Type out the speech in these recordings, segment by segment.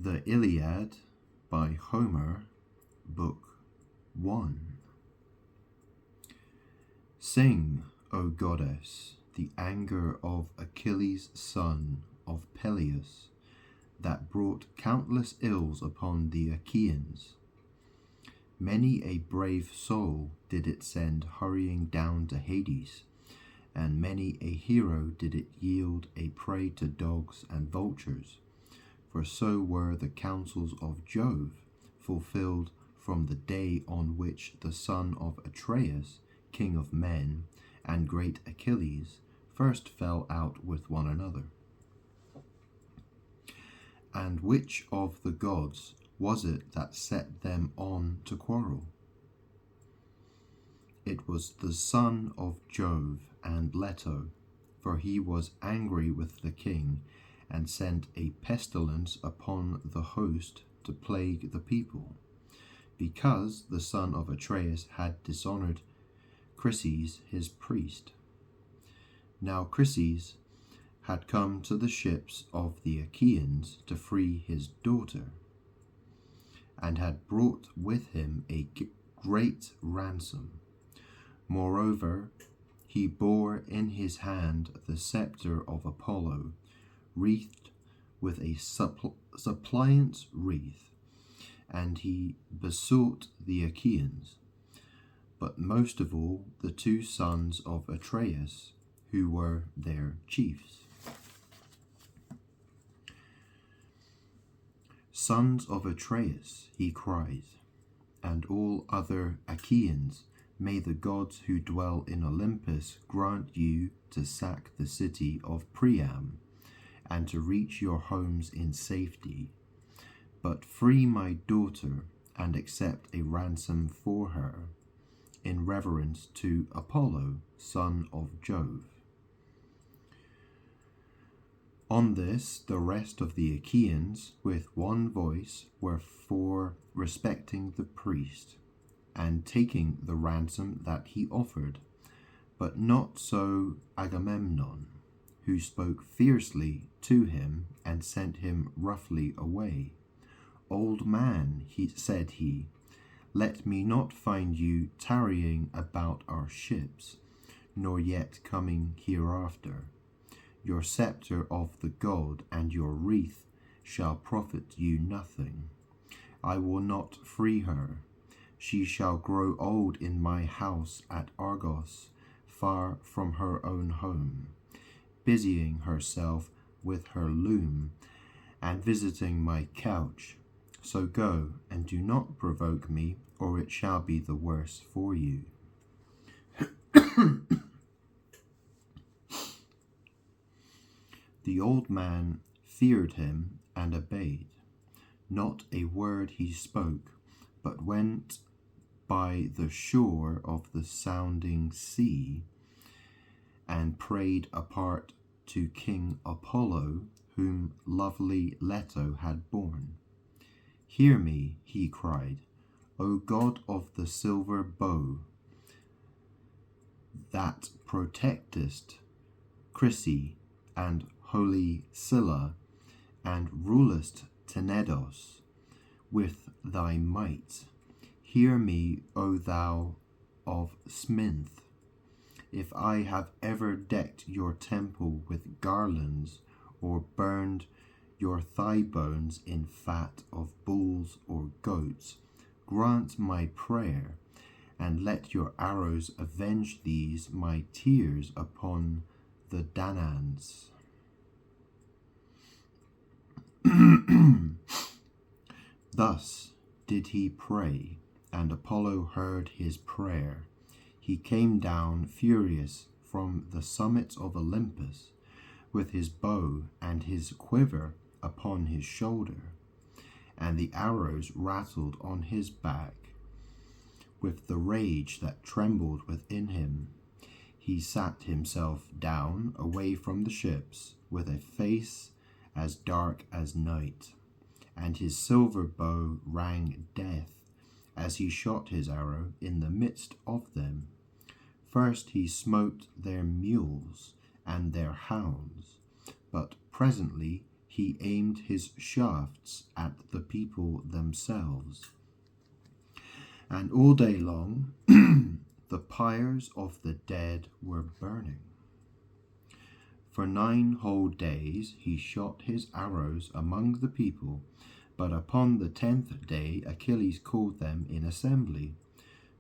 The Iliad by Homer, Book 1. Sing, O goddess, the anger of Achilles' son of Peleus, that brought countless ills upon the Achaeans. Many a brave soul did it send hurrying down to Hades, and many a hero did it yield a prey to dogs and vultures. For so were the counsels of Jove fulfilled from the day on which the son of Atreus, king of men, and great Achilles first fell out with one another. And which of the gods was it that set them on to quarrel? It was the son of Jove and Leto, for he was angry with the king, and sent a pestilence upon the host to plague the people, because the son of Atreus had dishonored Chryses his priest. Now Chryses had come to the ships of the Achaeans to free his daughter, and had brought with him a great ransom. Moreover, he bore in his hand the scepter of Apollo, wreathed with a suppliant's wreath, and he besought the Achaeans, but most of all the two sons of Atreus, who were their chiefs. Sons of Atreus, he cries, and all other Achaeans, may the gods who dwell in Olympus grant you to sack the city of Priam, and to reach your homes in safety. But free my daughter, and accept a ransom for her, in reverence to Apollo, son of Jove. On this the rest of the Achaeans with one voice were for respecting the priest, and taking the ransom that he offered, but not so Agamemnon, who spoke fiercely to him and sent him roughly away. Old man, said he, let me not find you tarrying about our ships, nor yet coming hereafter. Your scepter of the god and your wreath shall profit you nothing. I will not free her. She shall grow old in my house at Argos, far from her own home, busying herself with her loom, and visiting my couch. So go, and do not provoke me, or it shall be the worse for you. The old man feared him and obeyed. Not a word he spoke, but went by the shore of the sounding sea, and prayed apart to King Apollo, whom lovely Leto had borne. Hear me, he cried, O god of the silver bow, that protectest Chryse and holy Scylla, and rulest Tenedos with thy might. Hear me, O thou of Sminth, if I have ever decked your temple with garlands, or burned your thigh bones in fat of bulls or goats, grant my prayer, and let your arrows avenge these my tears upon the Danaans. Thus did he pray, and Apollo heard his prayer. He came down furious from the summit of Olympus, with his bow and his quiver upon his shoulder, and the arrows rattled on his back. With the rage that trembled within him, he sat himself down away from the ships, with a face as dark as night, and his silver bow rang death as he shot his arrow in the midst of them. First he smote their mules and their hounds, but presently he aimed his shafts at the people themselves. And all day long the pyres of the dead were burning. For 9 whole days he shot his arrows among the people, but upon the 10th day Achilles called them in assembly,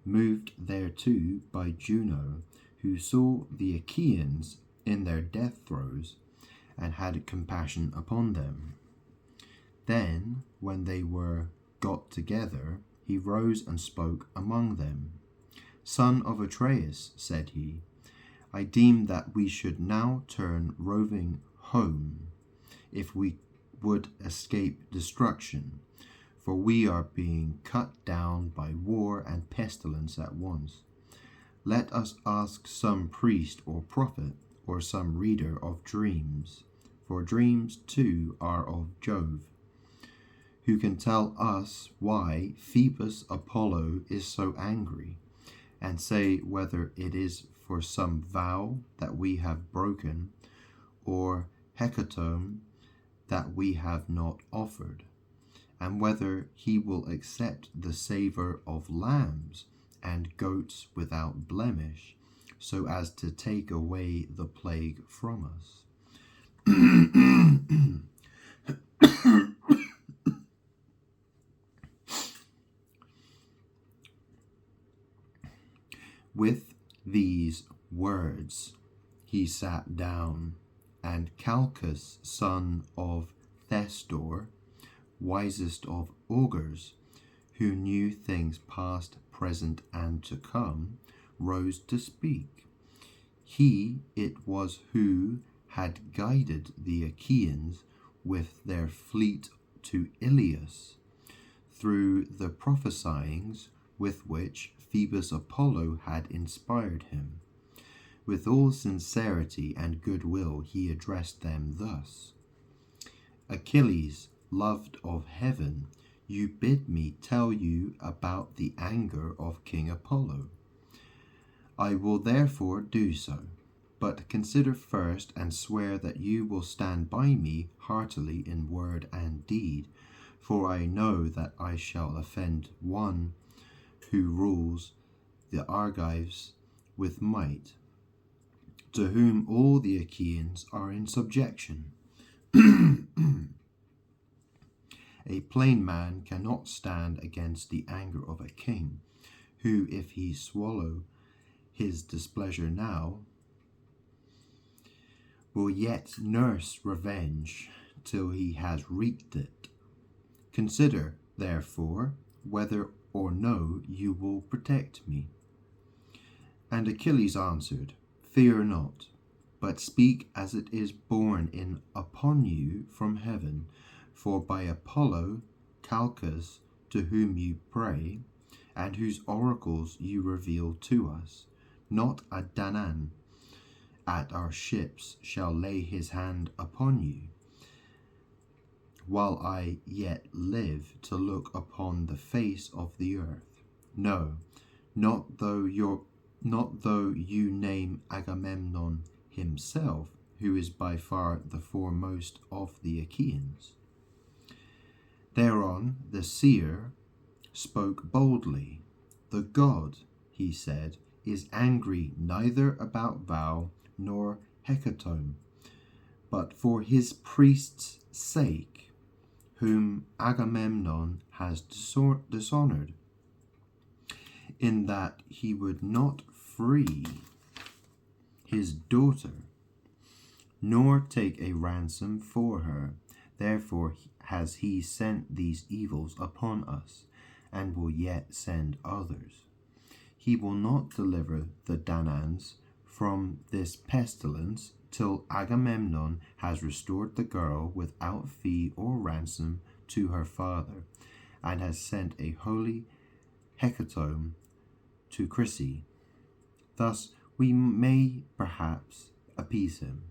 moved thereto by Juno, who saw the Achaeans in their death throes, and had compassion upon them. Then, when they were got together, he rose and spoke among them. Son of Atreus, said he, I deem that we should now turn roving home, if we would escape destruction, for we are being cut down by war and pestilence at once. Let us ask some priest or prophet, or some reader of dreams, for dreams too are of Jove, who can tell us why Phoebus Apollo is so angry, and say whether it is for some vow that we have broken, or hecatomb that we have not offered, and whether he will accept the savour of lambs and goats without blemish, so as to take away the plague from us. With these words he sat down, and Calchas, son of Thestor, wisest of augurs, who knew things past, present, and to come, rose to speak. He it was who had guided the Achaeans with their fleet to Iliad, through the prophesyings with which Phoebus Apollo had inspired him. With all sincerity and goodwill he addressed them thus: Achilles, loved of heaven, you bid me tell you about the anger of King Apollo. I will therefore do so, but consider first and swear that you will stand by me heartily in word and deed, for I know that I shall offend one who rules the Argives with might, to whom all the Achaeans are in subjection. A plain man cannot stand against the anger of a king, who, if he swallow his displeasure now, will yet nurse revenge till he has wreaked it. Consider, therefore, whether or no you will protect me. And Achilles answered, Fear not, but speak as it is borne in upon you from heaven, for by Apollo, Calchas, to whom you pray, and whose oracles you reveal to us, not a Danaan at our ships shall lay his hand upon you, while I yet live to look upon the face of the earth. No, not though you name Agamemnon himself, who is by far the foremost of the Achaeans. Thereon the seer spoke boldly. The god, he said, is angry neither about vow nor hecatomb, but for his priest's sake, whom Agamemnon has dishonored, in that he would not free his daughter, nor take a ransom for her. Therefore has he sent these evils upon us, and will yet send others. He will not deliver the Danaans from this pestilence till Agamemnon has restored the girl without fee or ransom to her father, and has sent a holy hecatomb to Chryse. Thus we may perhaps appease him.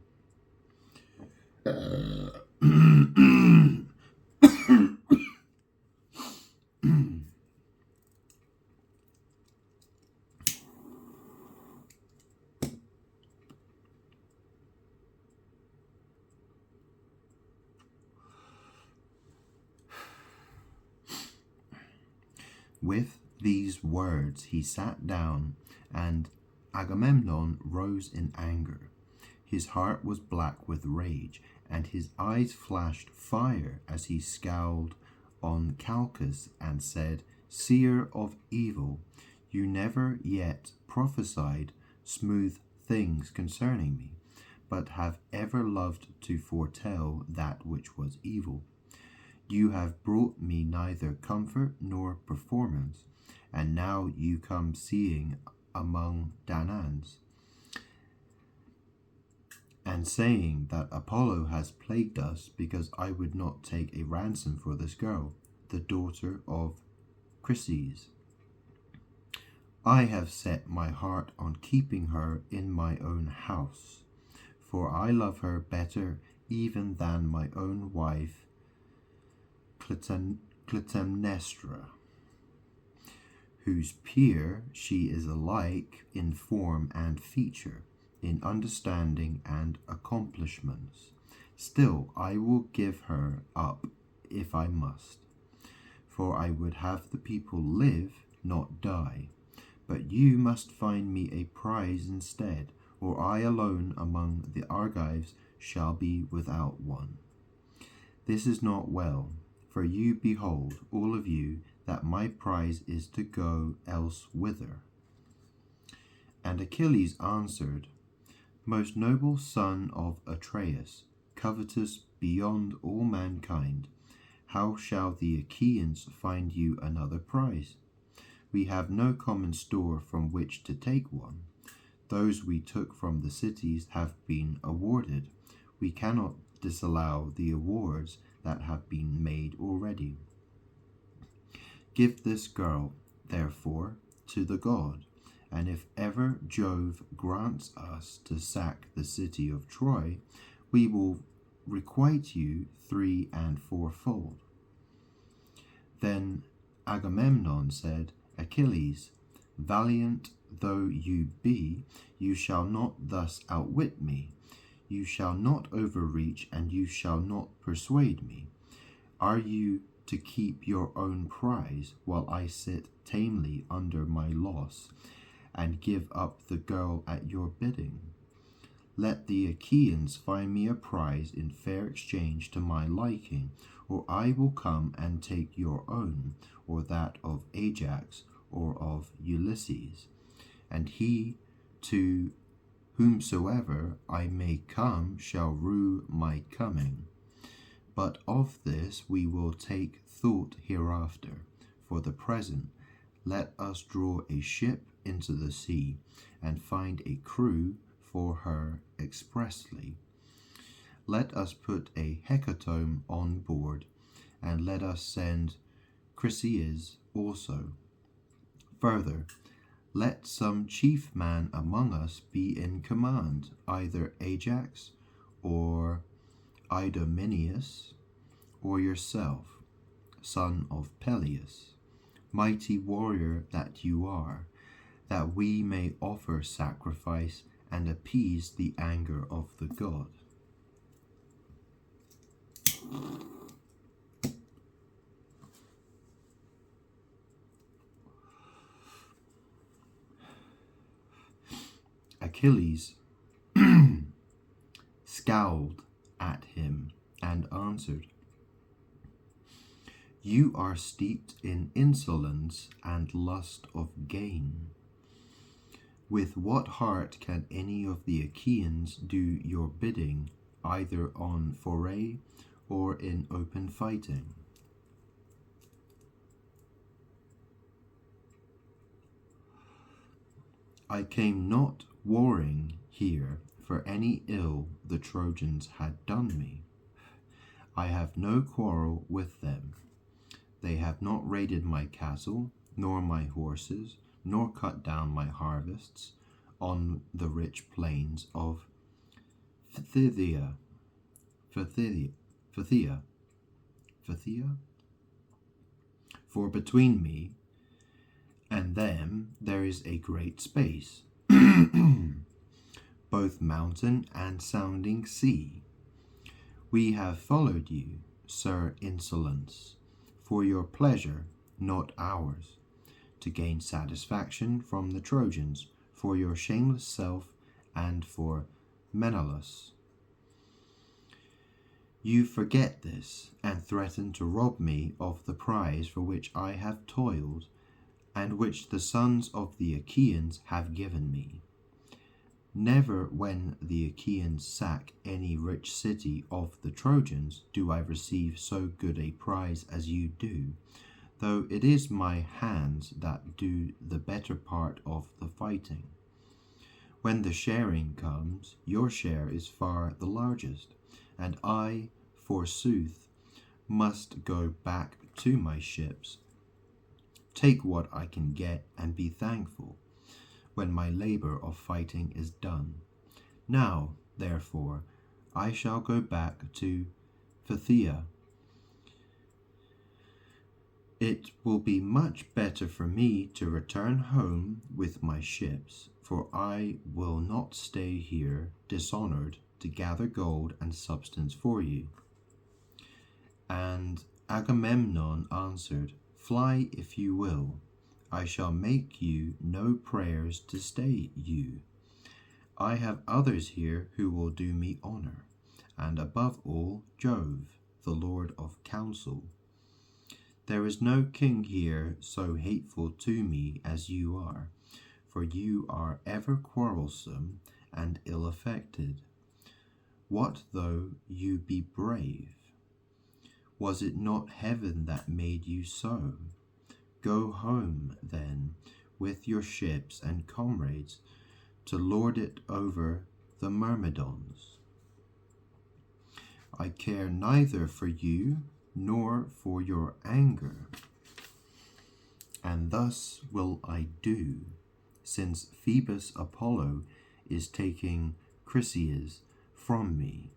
With these words he sat down, and Agamemnon rose in anger. His heart was black with rage, and his eyes flashed fire as he scowled on Calchas and said, Seer of evil, you never yet prophesied smooth things concerning me, but have ever loved to foretell that which was evil. You have brought me neither comfort nor performance, and now you come seeing among Danaans, and saying that Apollo has plagued us because I would not take a ransom for this girl, the daughter of Chryses. I have set my heart on keeping her in my own house, for I love her better even than my own wife Clytemnestra, whose peer she is alike in form and feature, in understanding and accomplishments. Still, I will give her up if I must, for I would have the people live, not die. But you must find me a prize instead, or I alone among the Argives shall be without one. This is not well, for you behold, all of you, that my prize is to go elsewhither. And Achilles answered, Most noble son of Atreus, covetous beyond all mankind, how shall the Achaeans find you another prize? We have no common store from which to take one. Those we took from the cities have been awarded. We cannot disallow the awards that have been made already. Give this girl, therefore, to the god, and if ever Jove grants us to sack the city of Troy, we will requite you 3 and 4-fold. Then Agamemnon said, Achilles, valiant though you be, you shall not thus outwit me. You shall not overreach, and you shall not persuade me. Are you to keep your own prize, while I sit tamely under my loss, and give up the girl at your bidding? Let the Achaeans find me a prize in fair exchange to my liking, or I will come and take your own, or that of Ajax, or of Ulysses, and he to whomsoever I may come shall rue my coming. But of this we will take thought hereafter. For the present, let us draw a ship into the sea, and find a crew for her expressly. Let us put a hecatomb on board, and let us send Chryses also. Further, let some chief man among us be in command, either Ajax, or Idomeneus, or yourself, son of Peleus, mighty warrior that you are, that we may offer sacrifice and appease the anger of the god. Achilles scowled at him and answered, You are steeped in insolence and lust of gain. With what heart can any of the Achaeans do your bidding, either on foray or in open fighting? I came not warring here for any ill the Trojans had done me. I have no quarrel with them. They have not raided my castle, nor my horses, nor cut down my harvests on the rich plains of Phthia. For between me and them there is a great space, both mountain and sounding sea. We have followed you, Sir Insolence, for your pleasure, not ours. to gain satisfaction from the Trojans for your shameless self and for Menelaus. You forget this, and threaten to rob me of the prize for which I have toiled, and which the sons of the Achaeans have given me. Never when the Achaeans sack any rich city of the Trojans do I receive so good a prize as you do, though it is my hands that do the better part of the fighting. When the sharing comes, your share is far the largest, and I, forsooth, must go back to my ships. Take what I can get and be thankful, when my labor of fighting is done. Now, therefore, I shall go back to Phthia. It will be much better for me to return home with my ships, for I will not stay here dishonored to gather gold and substance for you. And Agamemnon answered, Fly if you will. I shall make you no prayers to stay you. I have others here who will do me honor, and above all Jove, the Lord of counsel. There is no king here so hateful to me as you are, for you are ever quarrelsome and ill-affected. What though you be brave? Was it not heaven that made you so? Go home, then, with your ships and comrades, to lord it over the Myrmidons. I care neither for you nor for your anger, and thus will I do, since Phoebus Apollo is taking Chryseis from me.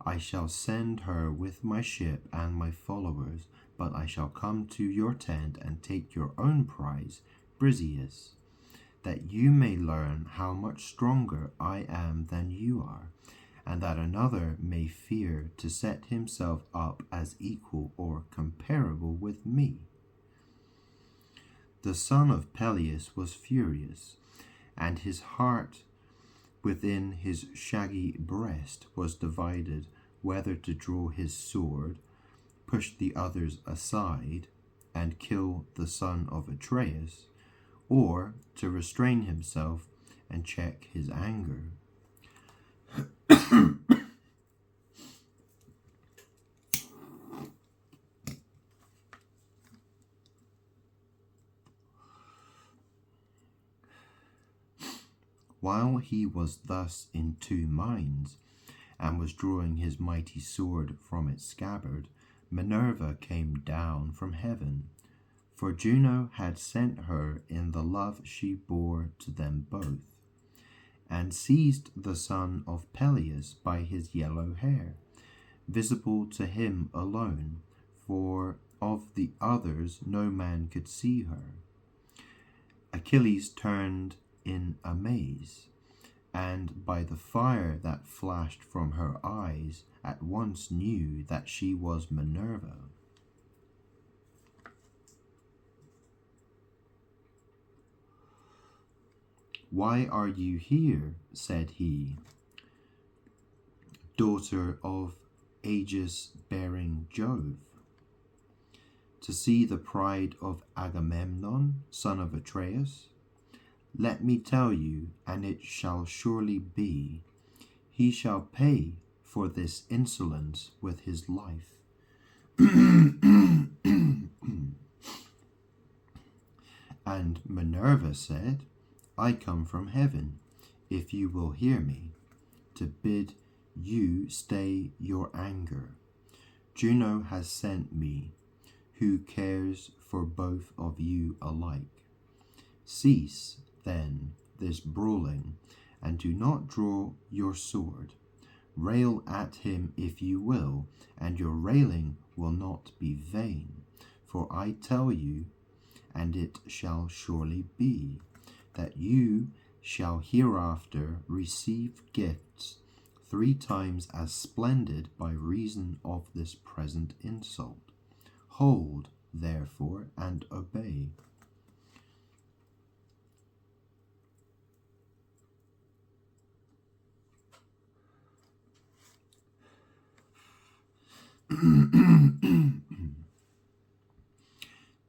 I shall send her with my ship and my followers, but I shall come to your tent and take your own prize, Briseis, that you may learn how much stronger I am than you are, and that another may fear to set himself up as equal or comparable with me. The son of Peleus was furious, and his heart within his shaggy breast was divided whether to draw his sword, push the others aside, and kill the son of Atreus, or to restrain himself and check his anger. While he was thus in two minds, and was drawing his mighty sword from its scabbard, Minerva came down from heaven, for Juno had sent her in the love she bore to them both, and seized the son of Peleus by his yellow hair, visible to him alone, for of the others no man could see her. Achilles turned in amaze, and by the fire that flashed from her eyes at once knew that she was Minerva. Why are you here, said he, daughter of Aegis-bearing Jove? To see the pride of Agamemnon, son of Atreus? Let me tell you, and it shall surely be, he shall pay for this insolence with his life. And Minerva said, I come from heaven, if you will hear me, to bid you stay your anger. Juno has sent me, who cares for both of you alike. Cease, then, this brawling, and do not draw your sword. Rail at him if you will, and your railing will not be vain. For I tell you, and it shall surely be, that you shall hereafter receive gifts 3 times as splendid by reason of this present insult. Hold, therefore, and obey.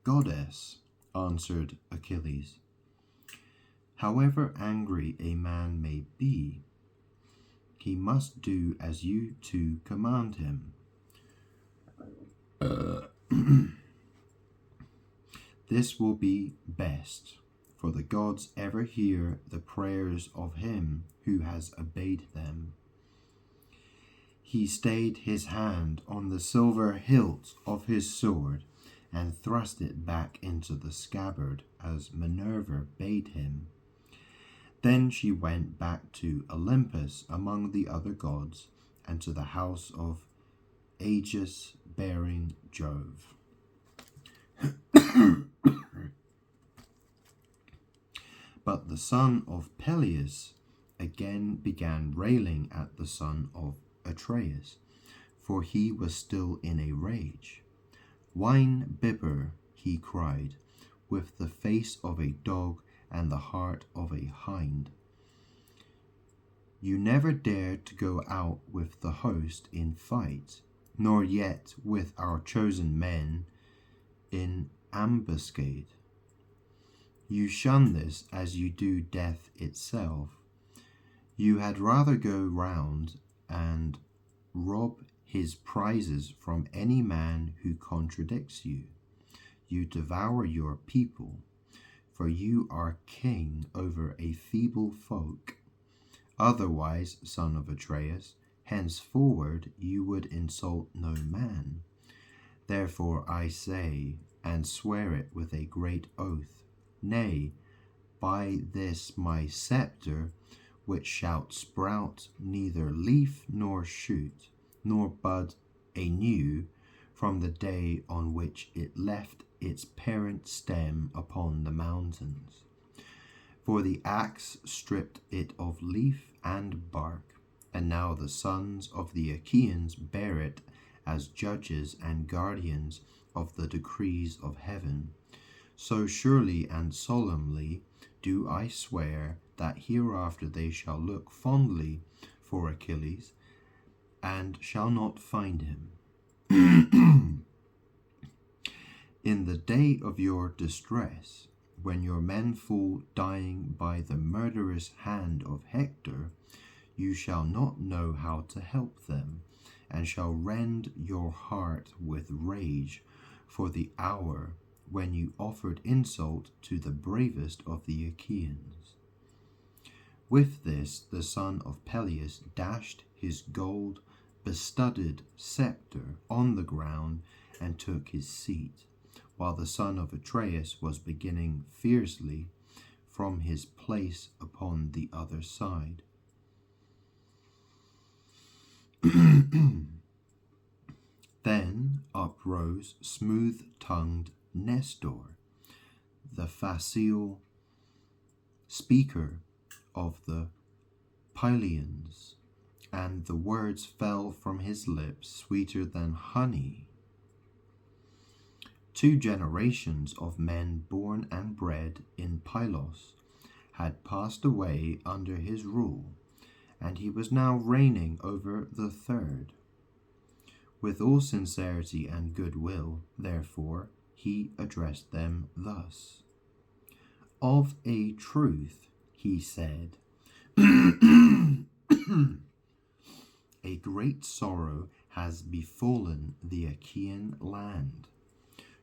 Goddess, answered Achilles, however angry a man may be, he must do as you two command him. This will be best, for the gods ever hear the prayers of him who has obeyed them. He stayed his hand on the silver hilt of his sword and thrust it back into the scabbard as Minerva bade him. Then she went back to Olympus among the other gods and to the house of aegis-bearing Jove. But the son of Peleus again began railing at the son of Atreus, for he was still in a rage. Wine bibber, he cried, with the face of a dog and the heart of a hind. You never dared to go out with the host in fight, nor yet with our chosen men in ambuscade. You shun this as you do death itself. You had rather go round and rob his prizes from any man who contradicts you. You devour your people, for you are king over a feeble folk. Otherwise, son of Atreus, henceforward you would insult no man. Therefore I say, and swear it with a great oath, nay, by this my sceptre, which shall sprout neither leaf nor shoot, nor bud anew from the day on which it left its parent stem upon the mountains. For the axe stripped it of leaf and bark, and now the sons of the Achaeans bear it as judges and guardians of the decrees of heaven. So surely and solemnly do I swear that hereafter they shall look fondly for Achilles, and shall not find him. In the day of your distress, when your men fall dying by the murderous hand of Hector, you shall not know how to help them, and shall rend your heart with rage for the hour when you offered insult to the bravest of the Achaeans. With this the son of Peleus dashed his gold-bestudded sceptre on the ground and took his seat, while the son of Atreus was beginning fiercely from his place upon the other side. Then uprose smooth-tongued Nestor, the facile speaker of the Pylians, and the words fell from his lips sweeter than honey. 2 generations of men born and bred in Pylos had passed away under his rule, and he was now reigning over the 3rd. With all sincerity and goodwill, therefore, he addressed them thus. Of a truth, he said, a great sorrow has befallen the Achaean land.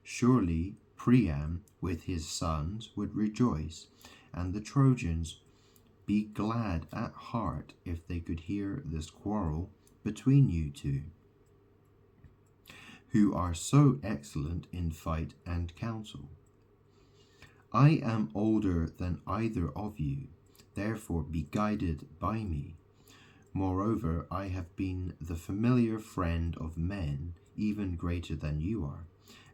Surely Priam with his sons would rejoice, and the Trojans be glad at heart if they could hear this quarrel between you two, who are so excellent in fight and counsel. I am older than either of you, therefore be guided by me. Moreover, I have been the familiar friend of men, even greater than you are,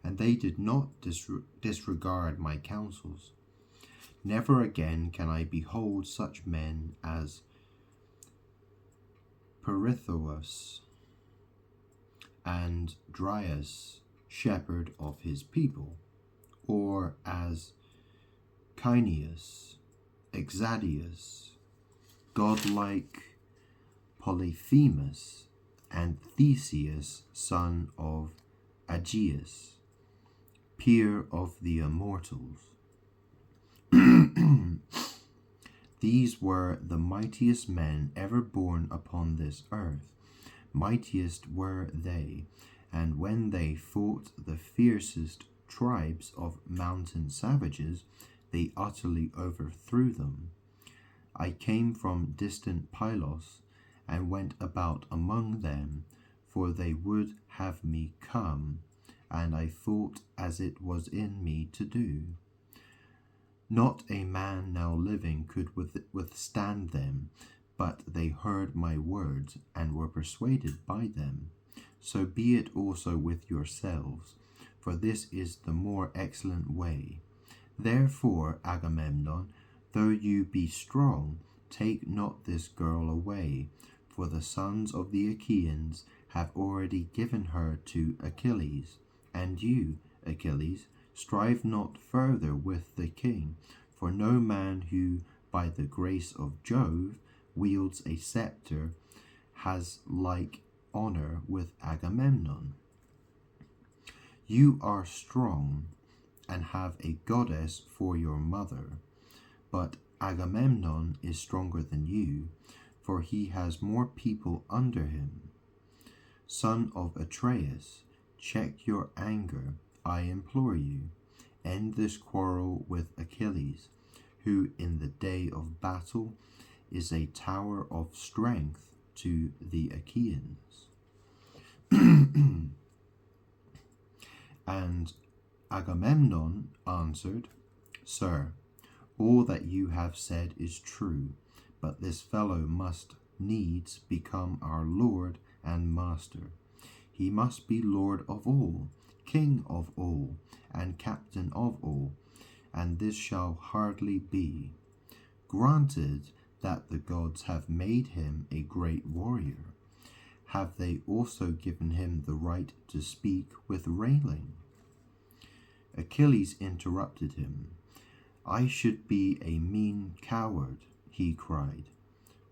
and they did not disregard my counsels. Never again can I behold such men as Pirithous and Dryas, shepherd of his people, or as Caeneus, Exadius, godlike Polyphemus, and Theseus, son of Aegeus, peer of the immortals. These were the mightiest men ever born upon this earth. Mightiest were they, and when they fought the fiercest tribes of mountain savages, they utterly overthrew them. I came from distant Pylos, and went about among them, for they would have me come, and I fought as it was in me to do. Not a man now living could withstand them, but they heard my words, and were persuaded by them. So be it also with yourselves, for this is the more excellent way. Therefore, Agamemnon, though you be strong, take not this girl away, for the sons of the Achaeans have already given her to Achilles. And you, Achilles, strive not further with the king, for no man who, by the grace of Jove, wields a scepter has like honor with Agamemnon. You are strong, and have a goddess for your mother, but Agamemnon is stronger than you, for he has more people under him. Son of Atreus, check your anger, I implore you. End this quarrel with Achilles, who in the day of battle is a tower of strength to the Achaeans. And Agamemnon answered, Sir, all that you have said is true, but this fellow must needs become our lord and master. He must be lord of all, king of all, and captain of all, and this shall hardly be. Granted that the gods have made him a great warrior, have they also given him the right to speak with railing? Achilles interrupted him. I should be a mean coward, he cried,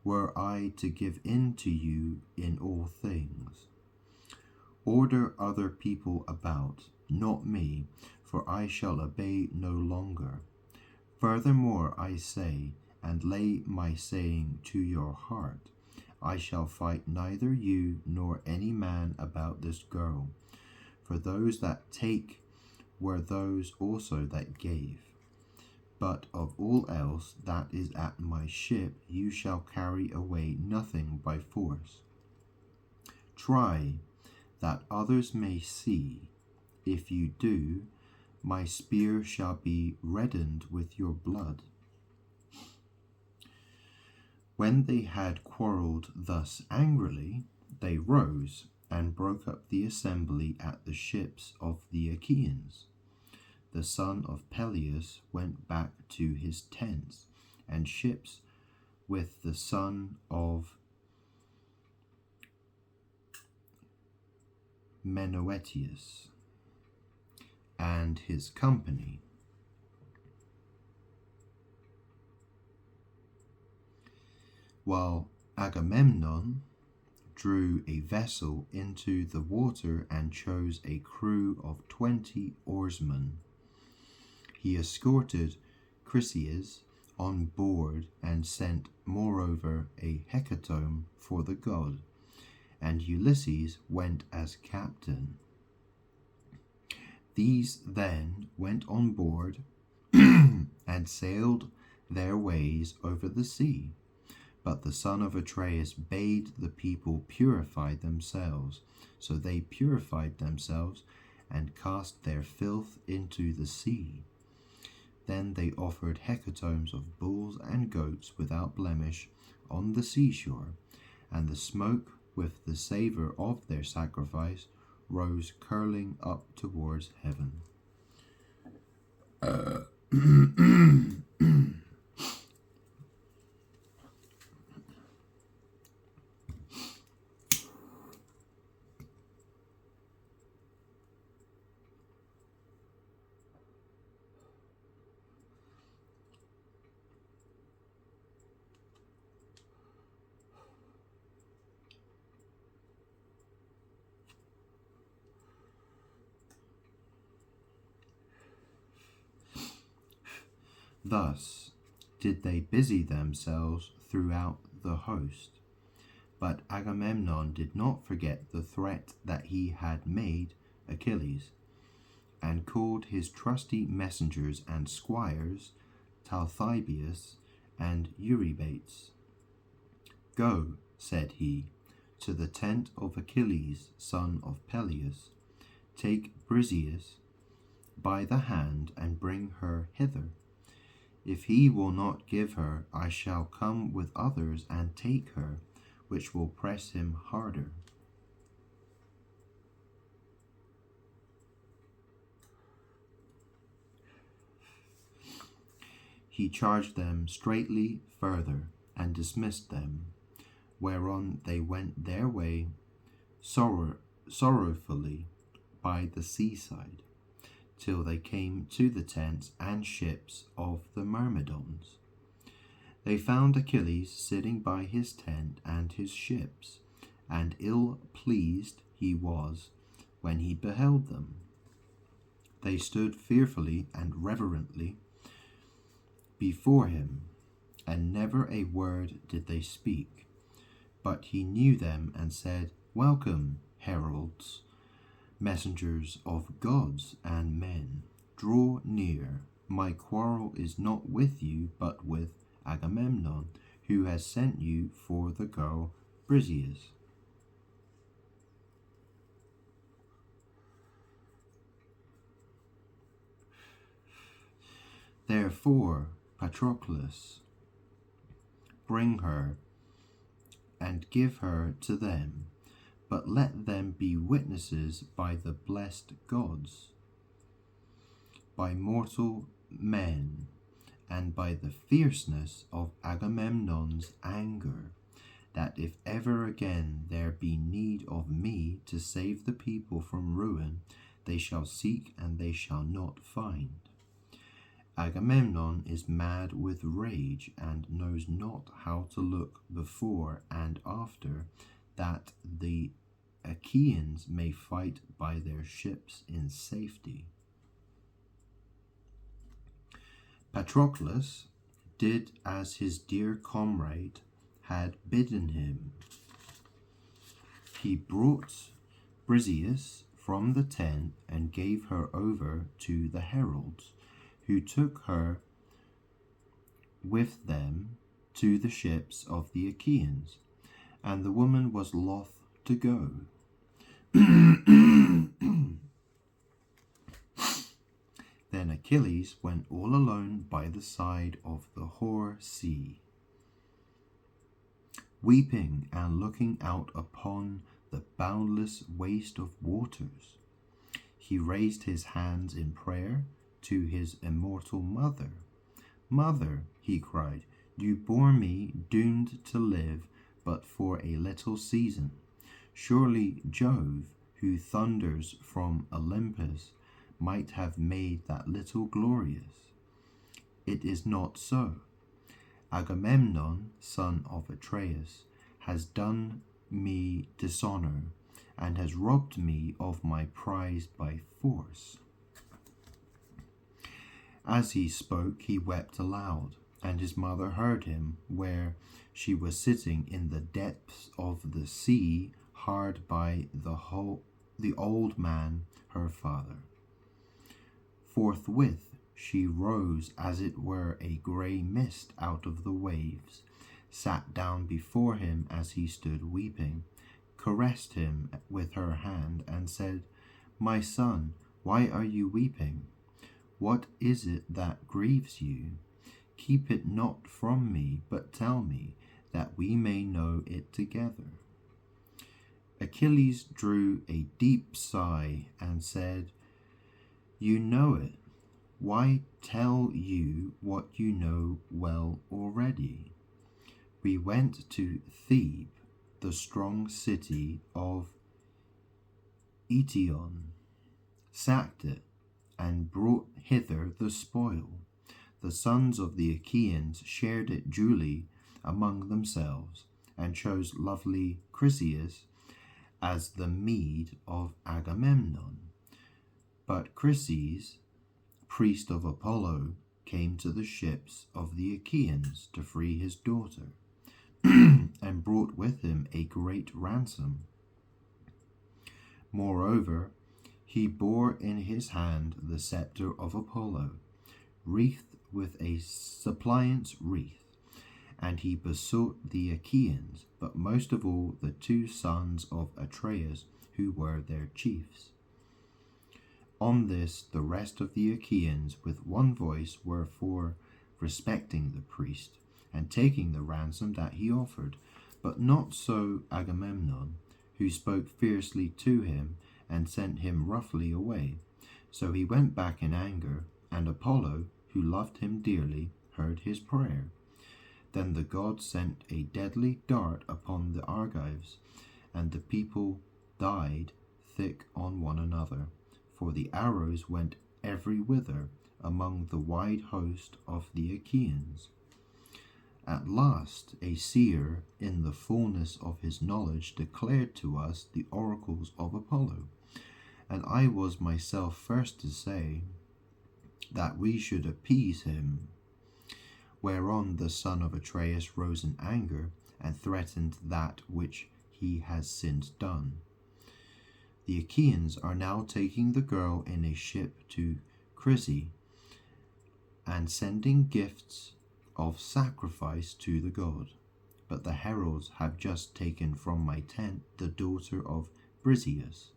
were I to give in to you in all things. Order other people about, not me, for I shall obey no longer. Furthermore, I say, and lay my saying to your heart, I shall fight neither you nor any man about this girl, for those that take were those also that gave. But of all else that is at my ship you shall carry away nothing by force. Try, that others may see. If you do, my spear shall be reddened with your blood. When they had quarrelled thus angrily, they rose and broke up the assembly at the ships of the Achaeans. The son of Peleus went back to his tents and ships with the son of Menoetius and his company. While Agamemnon drew a vessel into the water and chose a crew of 20 oarsmen. He escorted Chryseis on board and sent moreover a hecatomb for the god, and Ulysses went as captain. These then went on board and sailed their ways over the sea. But the son of Atreus bade the people purify themselves. So they purified themselves and cast their filth into the sea. Then they offered hecatombs of bulls and goats without blemish on the seashore, and the smoke with the savour of their sacrifice rose curling up towards heaven. Thus did they busy themselves throughout the host. But Agamemnon did not forget the threat that he had made Achilles, and called his trusty messengers and squires, Talthybius and Eurybates. Go, said he, to the tent of Achilles, son of Peleus. Take Briseis by the hand and bring her hither. If he will not give her, I shall come with others and take her, which will press him harder. He charged them straightly further, and dismissed them, whereon they went their way sorrowfully by the seaside, till they came to the tents and ships of the Myrmidons. They found Achilles sitting by his tent and his ships, and ill pleased he was when he beheld them. They stood fearfully and reverently before him, and never a word did they speak. But he knew them and said, Welcome, heralds, messengers of gods and men. Draw near. My quarrel is not with you, but with Agamemnon, who has sent you for the girl Briseis. Therefore, Patroclus, bring her and give her to them, but let them be witnesses by the blessed gods, by mortal men, and by the fierceness of Agamemnon's anger, that if ever again there be need of me to save the people from ruin, they shall seek and they shall not find. Agamemnon is mad with rage, and knows not how to look before and after, that the Achaeans may fight by their ships in safety. Patroclus did as his dear comrade had bidden him. He brought Briseis from the tent and gave her over to the heralds, who took her with them to the ships of the Achaeans, and the woman was loth to go. Then Achilles went all alone by the side of the hoar sea, weeping and looking out upon the boundless waste of waters. He raised his hands in prayer to his immortal mother. Mother, he cried, you bore me doomed to live but for a little season. Surely Jove, who thunders from Olympus, might have made that little glorious. It is not so. Agamemnon, son of Atreus, has done me dishonor, and has robbed me of my prize by force. As he spoke, he wept aloud, and his mother heard him, where she was sitting in the depths of the sea, hard by the old man, her father. Forthwith she rose as it were a grey mist out of the waves, sat down before him as he stood weeping, caressed him with her hand, and said, My son, why are you weeping? What is it that grieves you? Keep it not from me, but tell me, that we may know it together. Achilles drew a deep sigh and said, You know it. Why tell you what you know well already? We went to Thebe, the strong city of Eetion, sacked it, and brought hither the spoil. The sons of the Achaeans shared it duly among themselves, and chose lovely Chryseis as the meed of Agamemnon. But Chryses, priest of Apollo, came to the ships of the Achaeans to free his daughter, and brought with him a great ransom. Moreover, he bore in his hand the scepter of Apollo, wreathed with a suppliant's wreath, and he besought the Achaeans, but most of all the 2 sons of Atreus, who were their chiefs. On this the rest of the Achaeans with one voice were for respecting the priest, and taking the ransom that he offered, but not so Agamemnon, who spoke fiercely to him, and sent him roughly away. So he went back in anger, and Apollo, who loved him dearly, heard his prayer. Then the god sent a deadly dart upon the Argives, and the people died thick on one another, for the arrows went every whither among the wide host of the Achaeans. At last a seer, in the fullness of his knowledge, declared to us the oracles of Apollo, and I was myself first to say that we should appease him. Whereon the son of Atreus rose in anger, and threatened that which he has since done. The Achaeans are now taking the girl in a ship to Chryse, and sending gifts of sacrifice to the god. But the heralds have just taken from my tent the daughter of Briseis,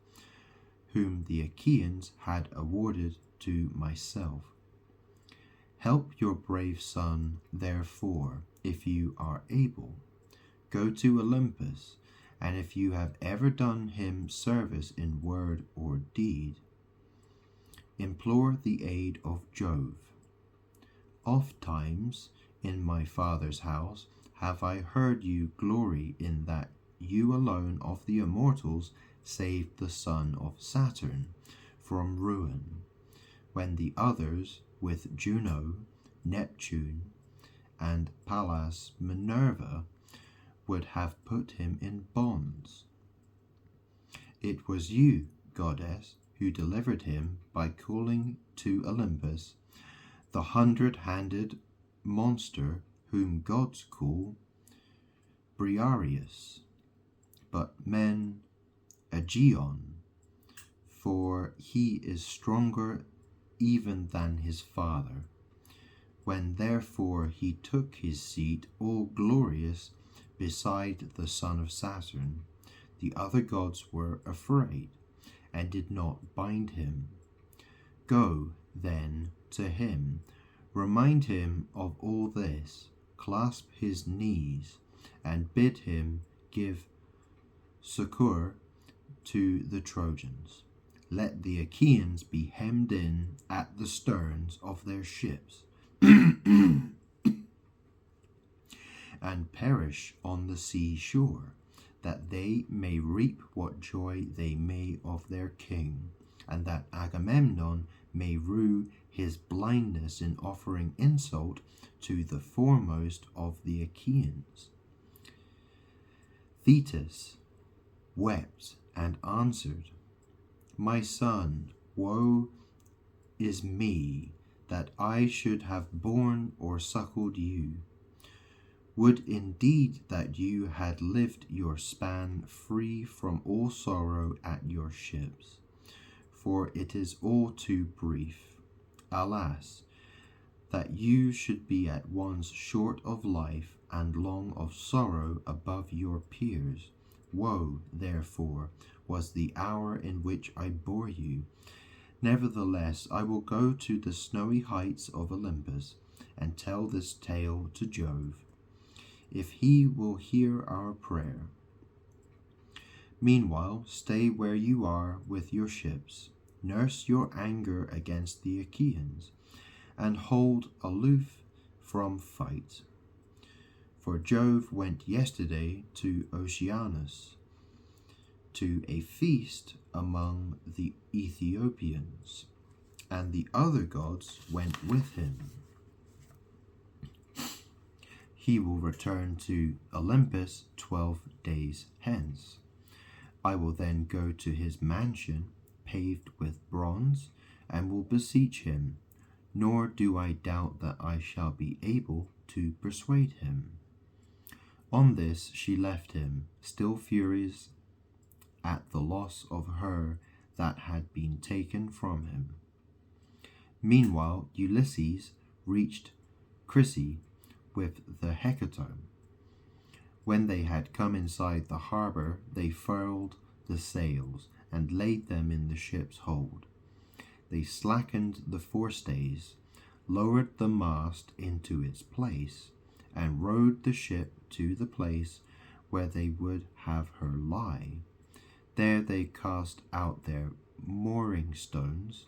whom the Achaeans had awarded to myself. Help your brave son, therefore, if you are able. Go to Olympus, and if you have ever done him service in word or deed, implore the aid of Jove. Ofttimes in my father's house have I heard you glory in that you alone of the immortals saved the son of Saturn from ruin, when the others, with Juno, Neptune, and Pallas Minerva, would have put him in bonds. It was you, goddess, who delivered him by calling to Olympus the 100-handed monster whom gods call Briareus, but men Aegeon, for he is stronger even than his father. When therefore he took his seat all glorious beside the son of Saturn, the other gods were afraid, and did not bind him. Go, then, to him, remind him of all this, clasp his knees, and bid him give succor to the Trojans. Let the Achaeans be hemmed in at the sterns of their ships, and perish on the sea shore, that they may reap what joy they may of their king, and that Agamemnon may rue his blindness in offering insult to the foremost of the Achaeans. Thetis wept and answered, My son, woe is me that I should have borne or suckled you. Would indeed that you had lived your span free from all sorrow at your ships, for it is all too brief. Alas, that you should be at once short of life and long of sorrow above your peers. Woe, therefore, was the hour in which I bore you. Nevertheless, I will go to the snowy heights of Olympus and tell this tale to Jove, if he will hear our prayer. Meanwhile, stay where you are with your ships, nurse your anger against the Achaeans, and hold aloof from fight. For Jove went yesterday to Oceanus, to a feast among the Ethiopians, and the other gods went with him. He will return to Olympus 12 days hence. I will then go to his mansion, paved with bronze, and will beseech him, nor do I doubt that I shall be able to persuade him." On this she left him, still furious at the loss of her that had been taken from him. Meanwhile Ulysses reached Chryse with the hecatomb. When they had come inside the harbour, they furled the sails and laid them in the ship's hold. They slackened the forestays, lowered the mast into its place, and rowed the ship to the place where they would have her lie. There they cast out their mooring stones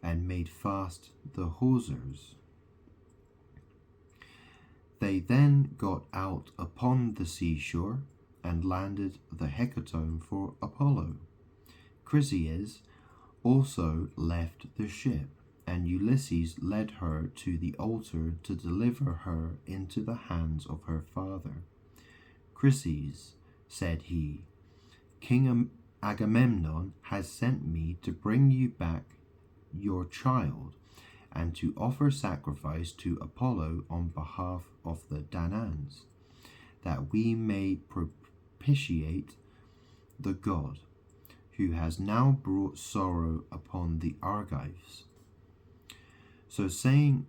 and made fast the hawsers. They then got out upon the seashore and landed the hecatomb for Apollo. Chryseis also left the ship, and Ulysses led her to the altar to deliver her into the hands of her father. "Chryseis," said he, "King Agamemnon has sent me to bring you back your child and to offer sacrifice to Apollo on behalf of the Danaans, that we may propitiate the god, who has now brought sorrow upon the Argives." So saying,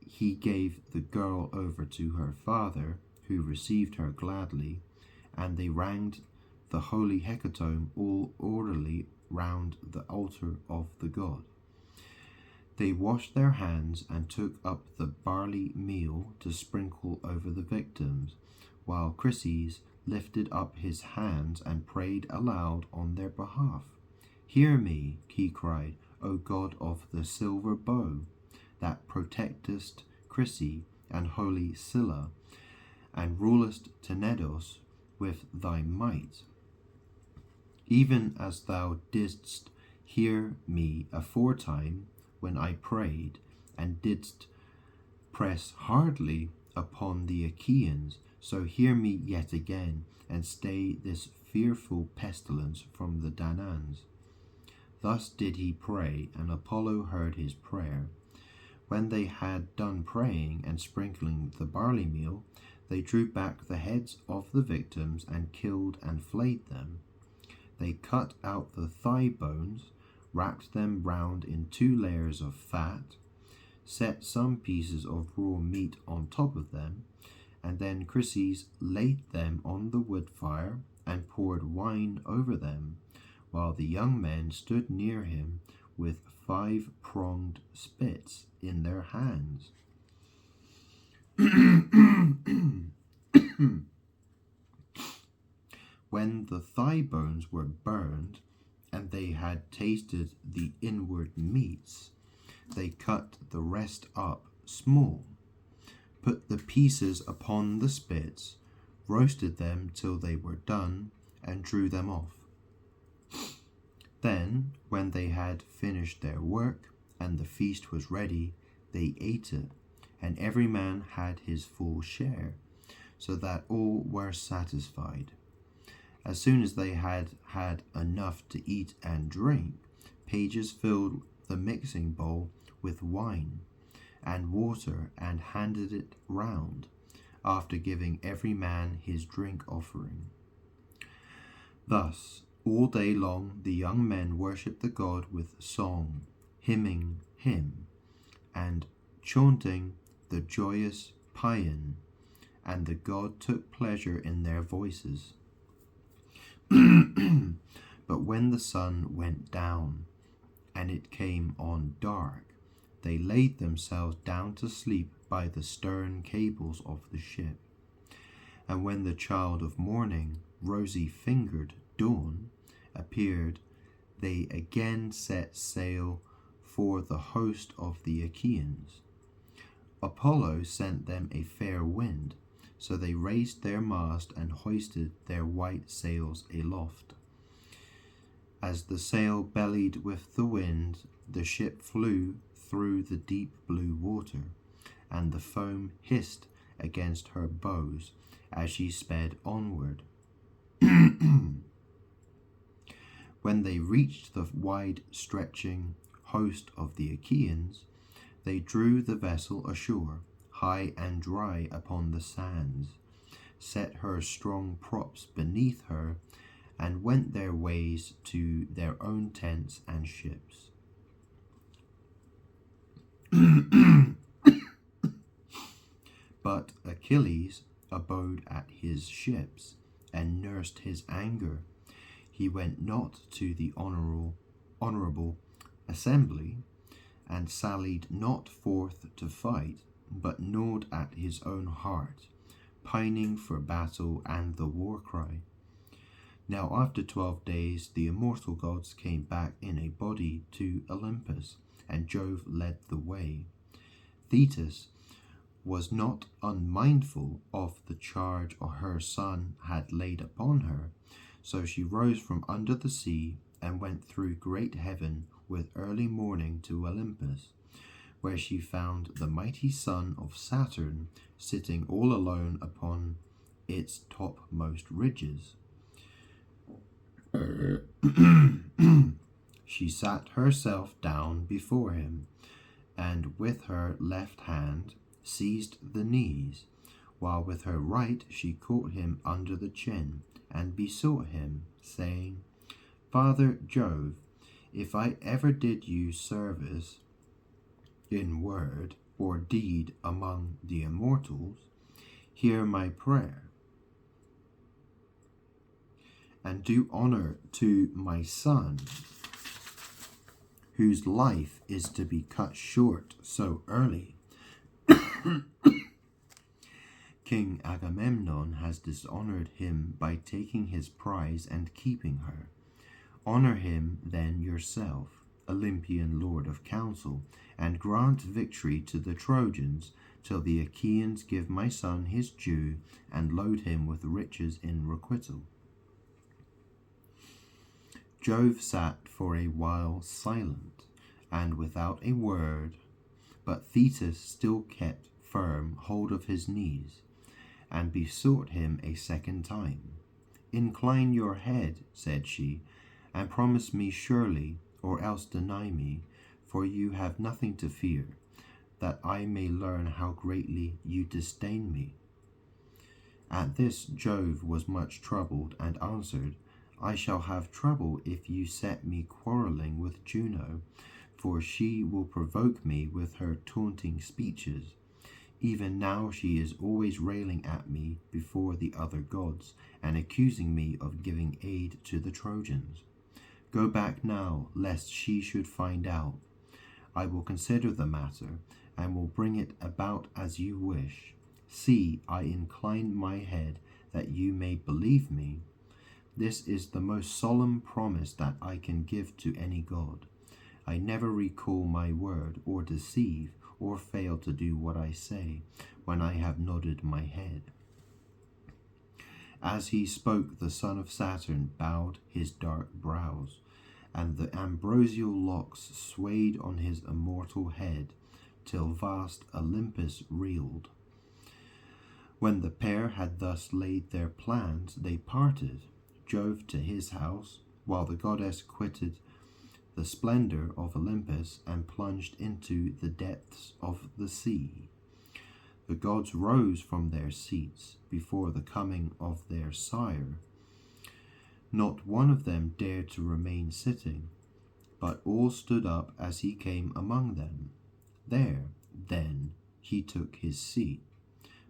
he gave the girl over to her father, who received her gladly, and they ranged the holy hecatomb all orderly round the altar of the god. They washed their hands and took up the barley meal to sprinkle over the victims, while Chryseis lifted up his hands and prayed aloud on their behalf. "Hear me," he cried, "O God of the silver bow, that protectest Chryse and holy Scylla, and rulest Tenedos with thy might. Even as thou didst hear me aforetime when I prayed, and didst press hardly upon the Achaeans, so hear me yet again, and stay this fearful pestilence from the Danaans." Thus did he pray, and Apollo heard his prayer. When they had done praying and sprinkling the barley meal, they drew back the heads of the victims and killed and flayed them. They cut out the thigh bones, wrapped them round in 2 layers of fat, set some pieces of raw meat on top of them, and then Chryseis laid them on the wood fire and poured wine over them, while the young men stood near him with 5-pronged spits in their hands. When the thigh bones were burned, and they had tasted the inward meats, they cut the rest up small, put the pieces upon the spits, roasted them till they were done, and drew them off. Then, when they had finished their work, and the feast was ready, they ate it, and every man had his full share, so that all were satisfied. As soon as they had had enough to eat and drink, pages filled the mixing bowl with wine and water and handed it round, after giving every man his drink offering. Thus, all day long the young men worshipped the god with song, hymning him, and chaunting the joyous paean, and the god took pleasure in their voices. But when the sun went down, and it came on dark, they laid themselves down to sleep by the stern cables of the ship. And when the child of morning, rosy-fingered dawn, appeared, they again set sail for the host of the Achaeans. Apollo sent them a fair wind, so they raised their mast and hoisted their white sails aloft. As the sail bellied with the wind, the ship flew through the deep blue water, and the foam hissed against her bows as she sped onward. When they reached the wide-stretching host of the Achaeans, They drew the vessel ashore, high and dry upon the sands, set her strong props beneath her, and went their ways to their own tents and ships. But Achilles abode at his ships, and nursed his anger. He went not to the honourable assembly, and sallied not forth to fight, but gnawed at his own heart, pining for battle and the war cry. Now after 12 days the immortal gods came back in a body to Olympus, and Jove led the way. Thetis was not unmindful of the charge her son had laid upon her, so she rose from under the sea and went through great heaven with early morning to Olympus, where she found the mighty son of Saturn sitting all alone upon its topmost ridges. She sat herself down before him, and with her left hand seized the knees, while with her right she caught him under the chin, and besought him, saying, Father Jove, if I ever did you service in word or deed among the immortals, hear my prayer, and do honour to my son, whose life is to be cut short so early. King Agamemnon has dishonoured him by taking his prize and keeping her. Honour him then yourself, Olympian lord of counsel, and grant victory to the Trojans, till the Achaeans give my son his due, and load him with riches in requital. Jove sat for a while silent, and without a word, but Thetis still kept firm hold of his knees, and besought him a second time. Incline your head, said she, and promise me surely, or else deny me, for you have nothing to fear, that I may learn how greatly you disdain me. At this Jove was much troubled, and answered, I shall have trouble if you set me quarrelling with Juno, for she will provoke me with her taunting speeches. Even now she is always railing at me before the other gods, and accusing me of giving aid to the Trojans. Go back now, lest she should find out. I will consider the matter, and will bring it about as you wish. See, I incline my head, that you may believe me. This is the most solemn promise that I can give to any god. I never recall my word, or deceive, or fail to do what I say, when I have nodded my head. As he spoke, the son of Saturn bowed his dark brows, and the ambrosial locks swayed on his immortal head, till vast Olympus reeled. When the pair had thus laid their plans, they parted, Jove to his house, while the goddess quitted the splendor of Olympus and plunged into the depths of the sea. The gods rose from their seats before the coming of their sire. Not one of them dared to remain sitting, but all stood up as he came among them. There, then, he took his seat.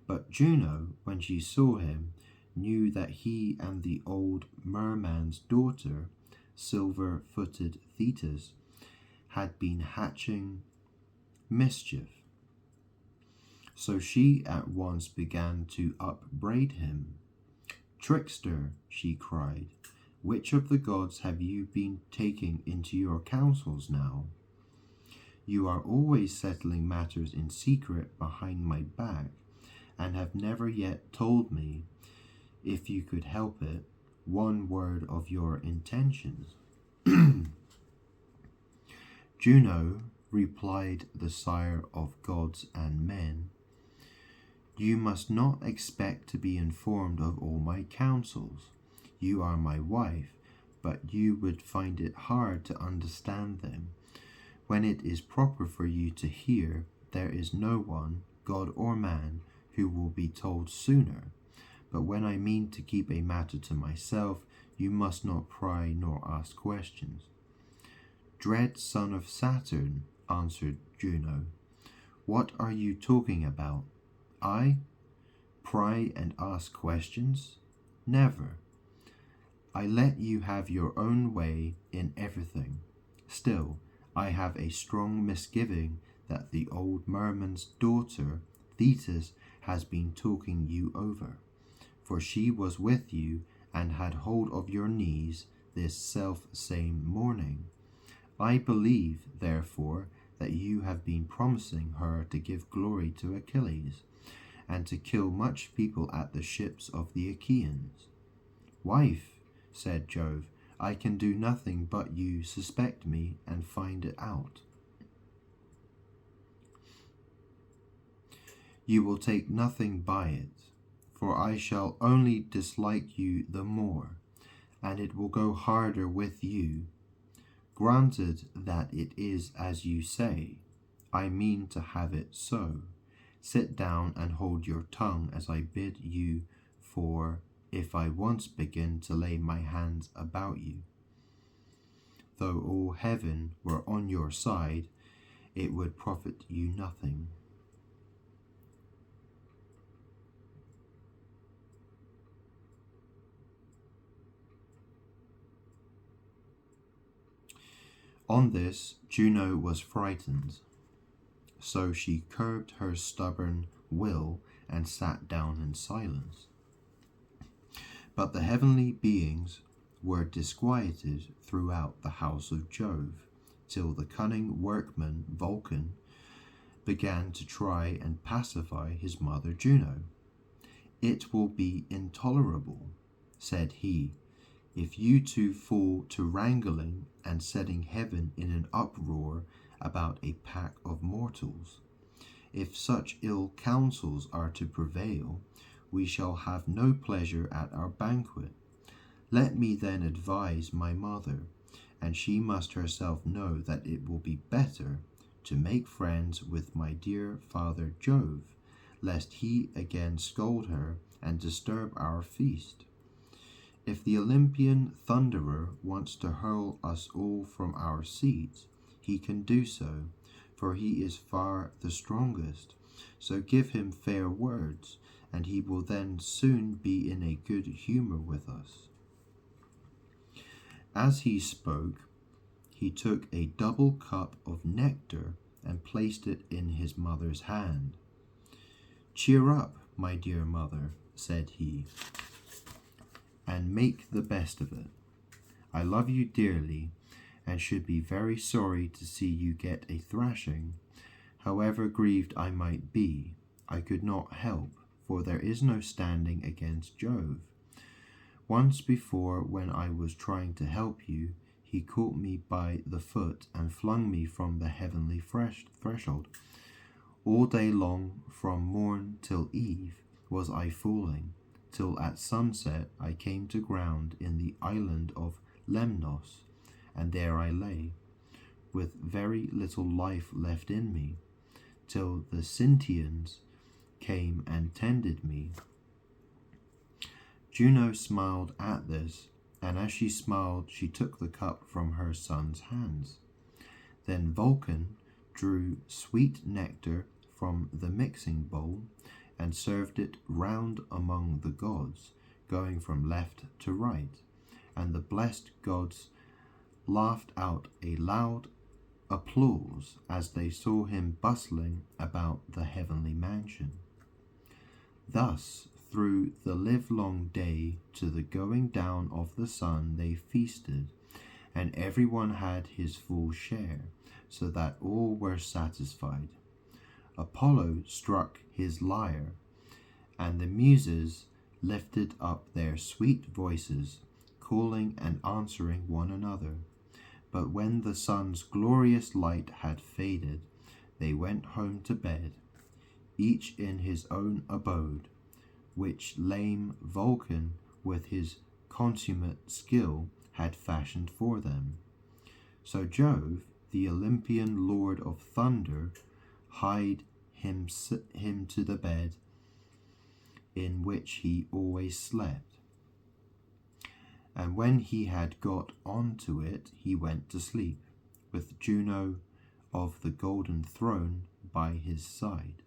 But Juno, when she saw him, knew that he and the old merman's daughter, silver-footed Thetis, had been hatching mischief. So she at once began to upbraid him. Trickster, she cried, which of the gods have you been taking into your counsels now? You are always settling matters in secret behind my back, and have never yet told me, if you could help it, one word of your intentions. Juno, replied the sire of gods and men, you must not expect to be informed of all my counsels. You are my wife, but you would find it hard to understand them. When it is proper for you to hear, there is no one, God or man, who will be told sooner. But when I mean to keep a matter to myself, you must not pry nor ask questions. Dread son of Saturn, answered Juno, what are you talking about? I? Pry and ask questions? Never. I let you have your own way in everything. Still, I have a strong misgiving that the old merman's daughter, Thetis, has been talking you over, for she was with you and had hold of your knees this self-same morning. I believe, therefore, that you have been promising her to give glory to Achilles, and to kill much people at the ships of the Achaeans. Wife, said Jove, I can do nothing but you suspect me and find it out. You will take nothing by it, for I shall only dislike you the more, and it will go harder with you. Granted that it is as you say, I mean to have it so. Sit down and hold your tongue as I bid you, for if I once begin to lay my hands about you, though all heaven were on your side, it would profit you nothing. On this, Juno was frightened, so she curbed her stubborn will and sat down in silence. But the heavenly beings were disquieted throughout the house of Jove, till the cunning workman Vulcan began to try and pacify his mother Juno. It will be intolerable, said he, if you two fall to wrangling and setting heaven in an uproar about a pack of mortals. If such ill counsels are to prevail, we shall have no pleasure at our banquet. Let me then advise my mother, and she must herself know that it will be better to make friends with my dear father Jove, lest he again scold her and disturb our feast. If the Olympian thunderer wants to hurl us all from our seats, he can do so, for he is far the strongest. So give him fair words, and he will then soon be in a good humour with us. As he spoke, he took a double cup of nectar and placed it in his mother's hand. Cheer up, my dear mother, said he, and make the best of it. I love you dearly, and should be very sorry to see you get a thrashing. However grieved I might be, I could not help, for there is no standing against Jove. Once before, when I was trying to help you, he caught me by the foot and flung me from the heavenly threshold. All day long, from morn till eve, was I falling, till at sunset I came to ground in the island of Lemnos, and there I lay, with very little life left in me, till the Sintians came and tended me. Juno smiled at this, and as she smiled, she took the cup from her son's hands. Then Vulcan drew sweet nectar from the mixing bowl and served it round among the gods, going from left to right, and the blessed gods laughed out a loud applause as they saw him bustling about the heavenly mansion. Thus, through the livelong day to the going down of the sun they feasted, and everyone had his full share, so that all were satisfied. Apollo struck his lyre, and the Muses lifted up their sweet voices, calling and answering one another. But when the sun's glorious light had faded, they went home to bed, each in his own abode, which lame Vulcan with his consummate skill had fashioned for them. So Jove, the Olympian Lord of Thunder hied him to the bed in which he always slept. And when he had got onto it, he went to sleep, with Juno of the golden throne by his side.